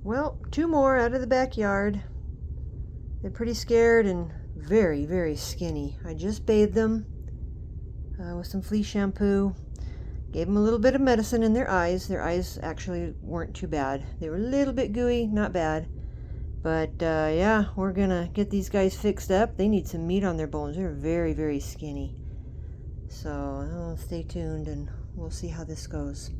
Well, two more out of the backyard. They're pretty scared and very, very skinny. I just bathed them with some flea shampoo. Gave them a little bit of medicine in their eyes. Their eyes actually weren't too bad. They were a little bit gooey, not bad. But yeah, we're gonna get these guys fixed up. They need some meat on their bones. They're very, very skinny. So stay tuned and we'll see how this goes.